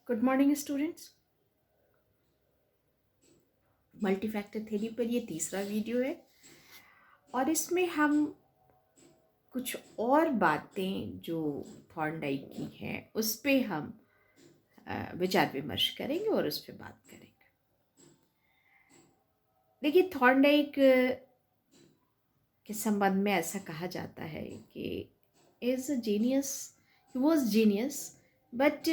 Good morning students. Multi factor theory पर ये तीसरा वीडियो है और इसमें हम कुछ और बातें जो थॉर्नडाइक की हैं उस पे हम विचार विमर्श करेंगे और उस पर बात करेंगे। देखिए, थॉर्नडाइक के संबंध में ऐसा कहा जाता है कि is a genius, he was genius, but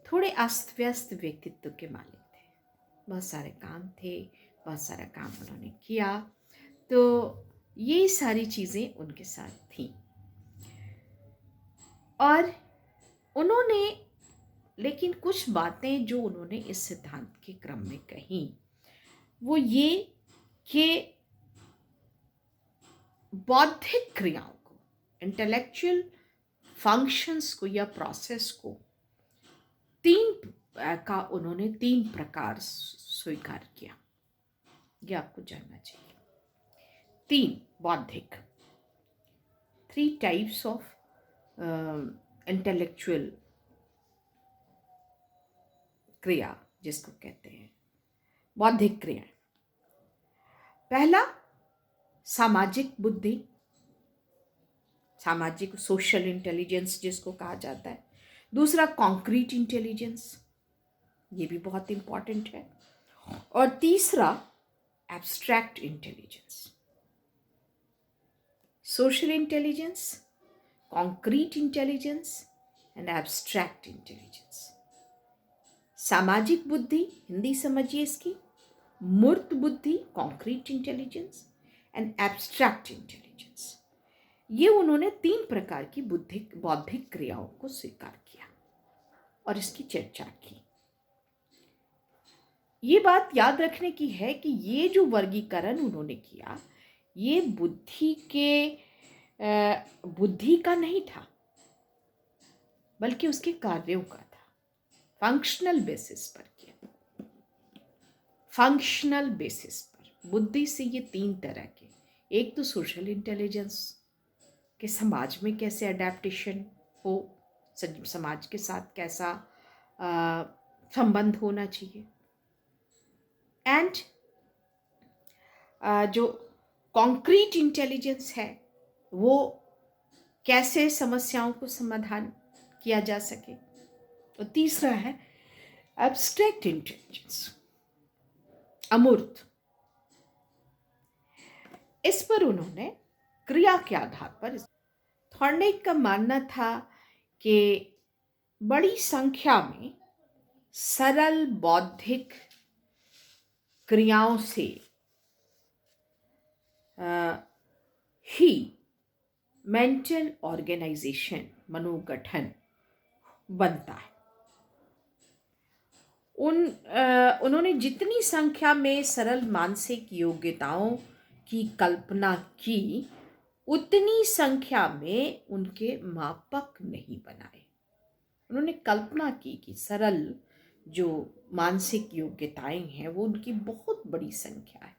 थोड़े अस्त व्यस्त व्यक्तित्व के मालिक थे। बहुत सारे काम थे, बहुत सारा काम उन्होंने किया, तो ये सारी चीज़ें उनके साथ थी। और उन्होंने, लेकिन कुछ बातें जो उन्होंने इस सिद्धांत के क्रम में कही वो ये कि बौद्धिक क्रियाओं को, इंटेलेक्चुअल फंक्शंस को या प्रोसेस को उन्होंने तीन प्रकार स्वीकार किया। ये आपको जानना चाहिए। तीन बौद्धिक, थ्री टाइप्स ऑफ इंटेलेक्चुअल क्रिया जिसको कहते हैं बौद्धिक क्रिया। पहला सामाजिक बुद्धि, सामाजिक सोशल इंटेलिजेंस जिसको कहा जाता है। दूसरा कॉन्क्रीट इंटेलिजेंस, ये भी बहुत इंपॉर्टेंट है। और तीसरा abstract intelligence. Social intelligence, concrete intelligence and abstract intelligence. सामाजिक बुद्धि, हिंदी समझिए इसकी, मूर्त बुद्धि, concrete intelligence and abstract intelligence. ये उन्होंने तीन प्रकार की बौद्धिक क्रियाओं को स्वीकार किया और इसकी चर्चा की। ये बात याद रखने की है कि ये जो वर्गीकरण उन्होंने किया ये बुद्धि का नहीं था, बल्कि उसके कार्यों का था। फंक्शनल बेसिस पर किया। फंक्शनल बेसिस पर बुद्धि से ये तीन तरह के, एक तो सोशल इंटेलिजेंस कि समाज में कैसे अडेप्टेशन हो, समाज के साथ कैसा संबंध होना चाहिए, एंड जो कॉन्क्रीट इंटेलिजेंस है वो कैसे समस्याओं को समाधान किया जा सके। और तीसरा है एब्स्ट्रैक्ट इंटेलिजेंस, अमूर्त। इस पर उन्होंने क्रिया के आधार पर, थॉर्नडाइक का मानना था कि बड़ी संख्या में सरल बौद्धिक क्रियाओं से ही मेंटल ऑर्गेनाइजेशन, मनोगठन बनता है। उन्होंने जितनी संख्या में सरल मानसिक योग्यताओं की कल्पना की उतनी संख्या में उनके मापक नहीं बनाए। उन्होंने कल्पना की कि सरल जो मानसिक योग्यताएं हैं वो उनकी बहुत बड़ी संख्या है,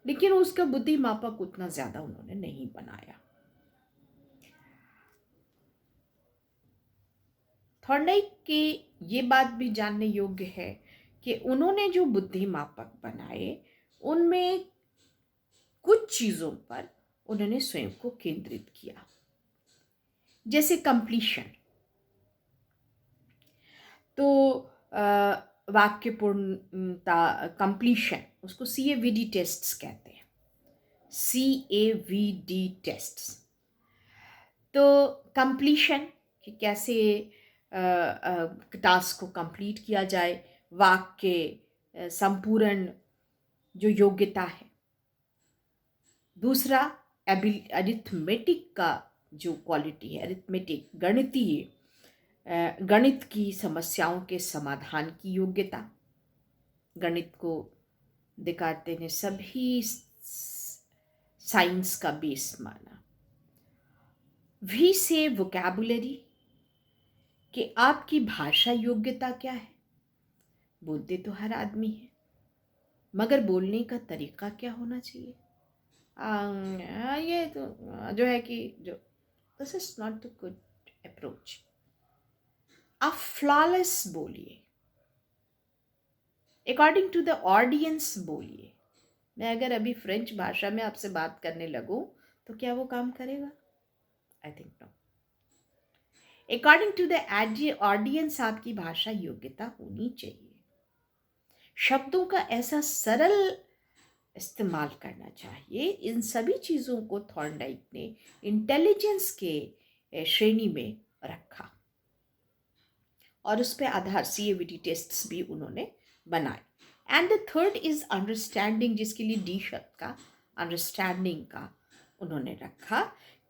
लेकिन उसका बुद्धि मापक उतना ज्यादा उन्होंने नहीं बनाया। थॉर्नडाइक की ये बात भी जानने योग्य है कि उन्होंने जो बुद्धि मापक बनाए उनमें कुछ चीजों पर उन्होंने स्वयं को केंद्रित किया, जैसे कंप्लीशन। तो वाक्य पूर्णता, कंप्लीशन, उसको CAVD टेस्ट्स कहते हैं, CAVD टेस्ट्स। तो कंप्लीशन कि कैसे टास्क को कंप्लीट किया जाए, वाक्य संपूर्ण जो योग्यता है। दूसरा अरिथमेटिक का जो क्वालिटी है, अरिथमेटिक गणितीय, गणित की समस्याओं के समाधान की योग्यता। गणित को दिखाते ने सभी साइंस का बेस माना। V से वोकैबुलरी कि आपकी भाषा योग्यता क्या है। बोलते तो हर आदमी है, मगर बोलने का तरीका क्या होना चाहिए। ये तो जो है कि जो this is not the good approach. आप फ्लॉलेस बोलिए, अकॉर्डिंग टू द ऑडियंस बोलिए। मैं अगर अभी फ्रेंच भाषा में आपसे बात करने लगूं तो क्या वो काम करेगा? I think no. According to the audience आपकी भाषा योग्यता होनी चाहिए। शब्दों का ऐसा सरल इस्तेमाल करना चाहिए। इन सभी चीज़ों को थॉर्नडाइक ने इंटेलिजेंस के श्रेणी में रखा और उस पे आधार CAVT टेस्ट्स भी उन्होंने बनाए। And the third is understanding, जिसके लिए D शब्द का अंडरस्टैंडिंग का उन्होंने रखा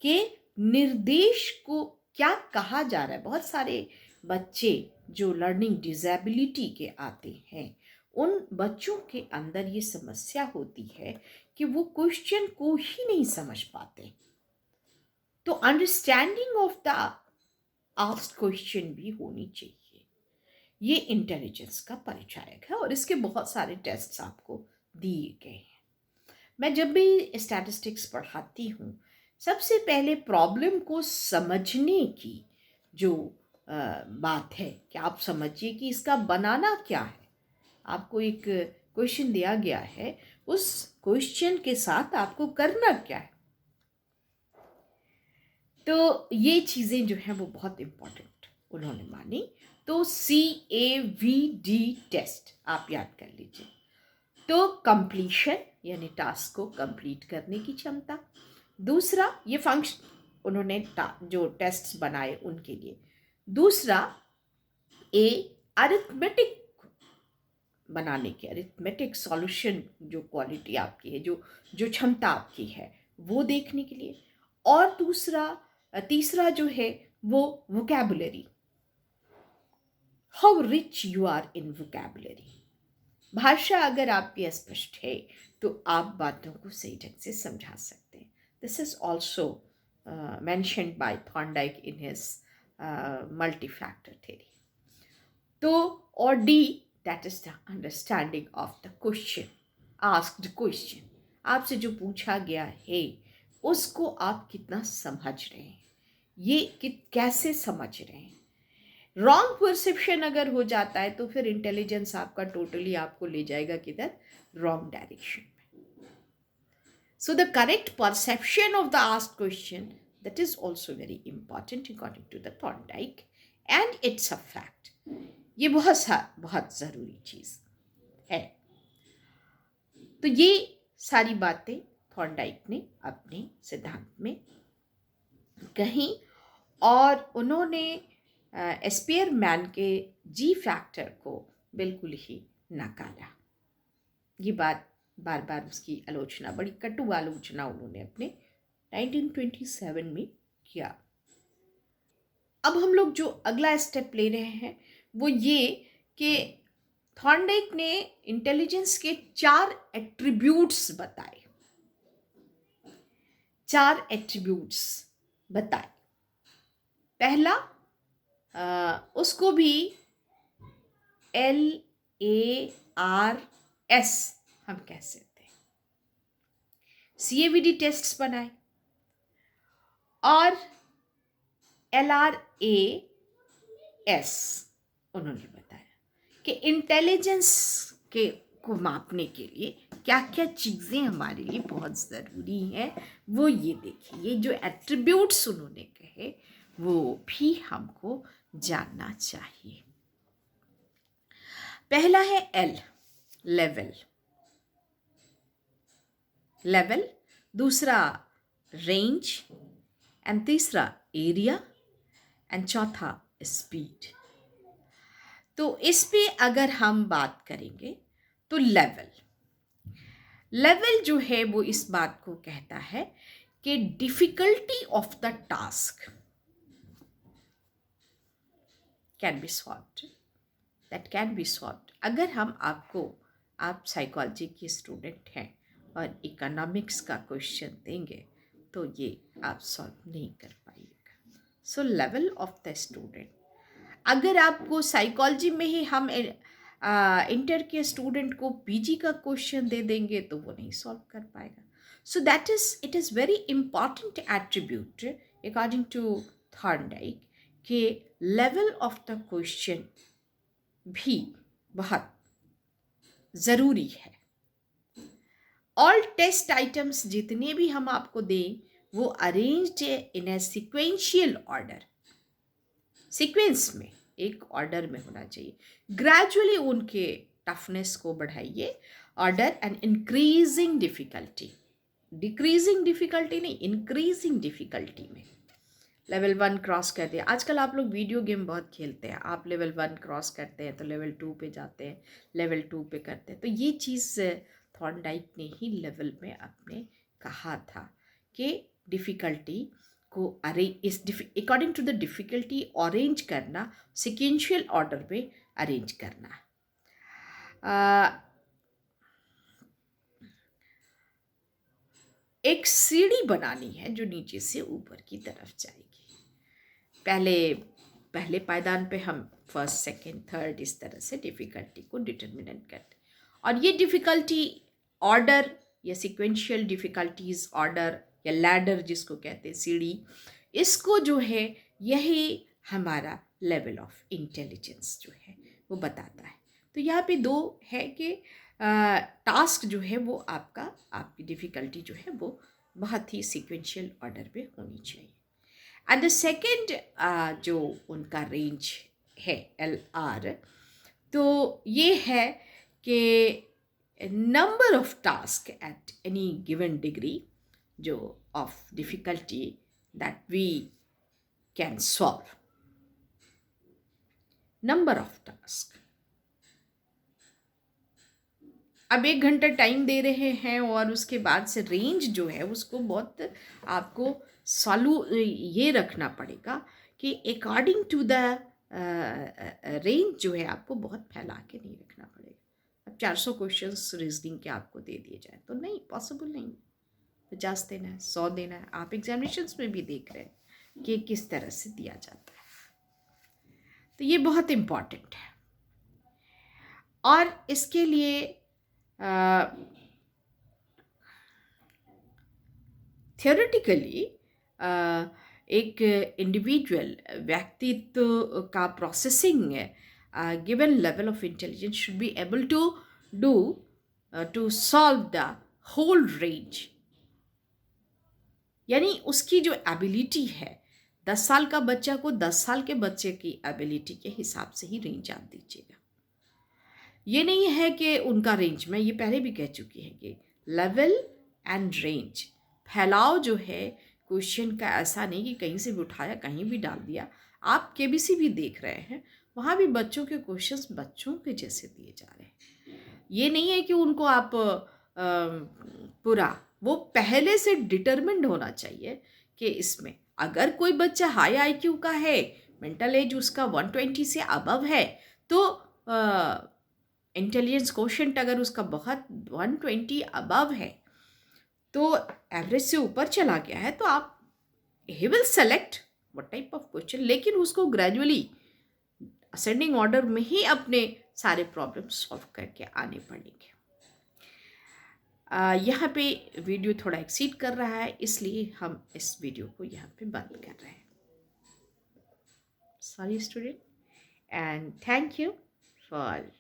कि निर्देश को क्या कहा जा रहा है। बहुत सारे बच्चे जो लर्निंग डिसेबिलिटी के आते हैं, उन बच्चों के अंदर ये समस्या होती है कि वो क्वेश्चन को ही नहीं समझ पाते। तो understanding of the asked question भी होनी चाहिए। ये इंटेलिजेंस का परिचायक है और इसके बहुत सारे टेस्ट्स आपको दिए गए हैं। मैं जब भी स्टैटिस्टिक्स पढ़ाती हूँ, सबसे पहले प्रॉब्लम को समझने की जो बात है कि आप समझिए कि इसका बनाना क्या है। आपको एक क्वेश्चन दिया गया है, उस क्वेश्चन के साथ आपको करना क्या है। तो ये चीज़ें जो हैं वो बहुत इम्पोर्टेंट उन्होंने मानी। तो CAVD टेस्ट आप याद कर लीजिए। तो कंप्लीशन यानी टास्क को कंप्लीट करने की क्षमता। दूसरा, ये फंक्शन उन्होंने जो टेस्ट्स बनाए उनके लिए। दूसरा, अरिथमेटिक बनाने की, अरिथमेटिक सॉल्यूशन जो क्वालिटी आपकी है, जो क्षमता आपकी है, वो देखने के लिए। और तीसरा जो है वो vocabulary, how rich you are in vocabulary. भाषा अगर आपकी स्पष्ट है तो आप बातों को सही ढंग से समझा सकते हैं। This is also mentioned by Thorndike in his multi factor theory. तो और D, that is the understanding of the question, asked question. आपसे जो पूछा गया है उसको आप कितना समझ रहे हैं, ये कैसे समझ रहे हैं। रॉन्ग परसेप्शन अगर हो जाता है तो फिर इंटेलिजेंस आपका टोटली आपको ले जाएगा किधर? रॉन्ग डायरेक्शन में। So the correct perception of the asked question, that is also very important according to the Thorndike, and it's a fact. ये बहुत ज़रूरी चीज़ है। तो ये सारी बातें थॉर्नडाइक ने अपने सिद्धांत में कही और उन्होंने स्पीयरमैन के G फैक्टर को बिल्कुल ही नकारा। ये बात बार बार उसकी आलोचना, बड़ी कटु आलोचना उन्होंने अपने 1927 में किया। अब हम लोग जो अगला स्टेप ले रहे हैं वो ये कि थॉर्नडाइक ने इंटेलिजेंस के 4 एट्रीब्यूट्स बताए। 4 एट्रीब्यूट्स बताए। पहला, उसको भी LARS हम कह सकते हैं। CAVD टेस्ट्स बनाए और LRAS उन्होंने बताया कि इंटेलिजेंस के को मापने के लिए क्या क्या चीज़ें हमारे लिए बहुत ज़रूरी हैं, वो ये देखिए। ये जो एट्रीब्यूट्स उन्होंने कहे वो भी हमको जानना चाहिए। पहला है L, लेवल। दूसरा रेंज, एंड तीसरा एरिया, एंड चौथा स्पीड। तो इस पे अगर हम बात करेंगे तो लेवल जो है वो इस बात को कहता है कि difficulty of the task can be solved, that can be solved. अगर हम आप साइकोलॉजी के स्टूडेंट हैं और इकोनॉमिक्स का क्वेश्चन देंगे तो ये आप सॉल्व नहीं कर पाइएगा। So level of the student, अगर आपको साइकोलॉजी में ही हम इंटर के स्टूडेंट को PG का क्वेश्चन दे देंगे तो वो नहीं सॉल्व कर पाएगा। So it is very important attribute according to Thorndike कि लेवल ऑफ द क्वेश्चन भी बहुत ज़रूरी है। ऑल टेस्ट आइटम्स जितने भी हम आपको दें वो arranged in a sequential order, sequence में, एक ऑर्डर में होना चाहिए। ग्रेजुअली उनके टफनेस को बढ़ाइए, order and increasing difficulty, decreasing difficulty नहीं, इंक्रीजिंग डिफ़िकल्टी में लेवल 1 क्रॉस कर दिया। आजकल आप लोग वीडियो गेम बहुत खेलते हैं, आप लेवल 1 क्रॉस करते हैं तो लेवल 2 पे जाते हैं, लेवल 2 पे करते हैं। तो ये चीज़ थॉर्नडाइक ने ही लेवल में अपने कहा था कि डिफ़िकल्टी को according to the difficulty arrange करना, सिक्वेंशियल ऑर्डर में अरेंज करना। एक सीढ़ी बनानी है जो नीचे से ऊपर की तरफ जाएगी। पहले पायदान पे हम फर्स्ट, सेकंड, थर्ड इस तरह से डिफ़िकल्टी को डिटर्मिनेट करते हैं। और ये डिफ़िकल्टी ऑर्डर या सिक्वेंशियल डिफ़िकल्टीज ऑर्डर या लैडर जिसको कहते हैं, सीढ़ी, इसको जो है यही हमारा लेवल ऑफ इंटेलिजेंस जो है वो बताता है। तो यहाँ पे दो है कि टास्क जो है वो आपकी डिफ़िकल्टी जो है वो बहुत ही सिक्वेंशियल ऑर्डर पे होनी चाहिए। एंड द सेकेंड जो उनका रेंज है LR, तो ये है कि number of task at any given degree जो of difficulty that we can solve, number of task. अब 1 घंटा टाइम दे रहे हैं और उसके बाद से रेंज जो है उसको बहुत आपको ये रखना पड़ेगा कि अकॉर्डिंग टू द रेंज जो है आपको बहुत फैला के नहीं रखना पड़ेगा। अब 400 क्वेश्चंस रीजनिंग के आपको दे दिए जाए तो नहीं, पॉसिबल नहीं। 50 देना है, 100 देना है। आप एग्जामिनेशंस में भी देख रहे हैं कि किस तरह से दिया जाता है। तो ये बहुत इम्पॉर्टेंट है। और इसके लिए थियोरेटिकली एक इंडिविजुअल व्यक्तित्व का processing given level of intelligence should be able to do to solve the whole range. यानी उसकी जो एबिलिटी है, 10 साल का बच्चा को 10 साल के बच्चे की एबिलिटी के हिसाब से ही रेंज आप दीजिएगा। ये नहीं है कि उनका रेंज, मैं ये पहले भी कह चुकी है कि लेवल एंड रेंज, फैलाव जो है क्वेश्चन का ऐसा नहीं कि कहीं से भी उठाया कहीं भी डाल दिया। आप KBC भी देख रहे हैं, वहाँ भी बच्चों के क्वेश्चंस बच्चों के जैसे दिए जा रहे हैं। ये नहीं है कि उनको आप पूरा, वो पहले से डिटरमिन्ड होना चाहिए कि इसमें अगर कोई बच्चा हाई IQ का है, मेंटल एज उसका 120 से अबव है, तो इंटेलिजेंस क्वोशेंट अगर उसका बहुत 120 अबव है, तो एवरेज से ऊपर चला गया है, तो आप he will select what type of question, लेकिन उसको ग्रेजुअली असेंडिंग ऑर्डर में ही अपने सारे प्रॉब्लम सॉल्व करके आने पड़ेंगे। यहाँ पे वीडियो थोड़ा एक्सीड कर रहा है, इसलिए हम इस वीडियो को यहाँ पे बंद कर रहे हैं। Sorry student, and thank you for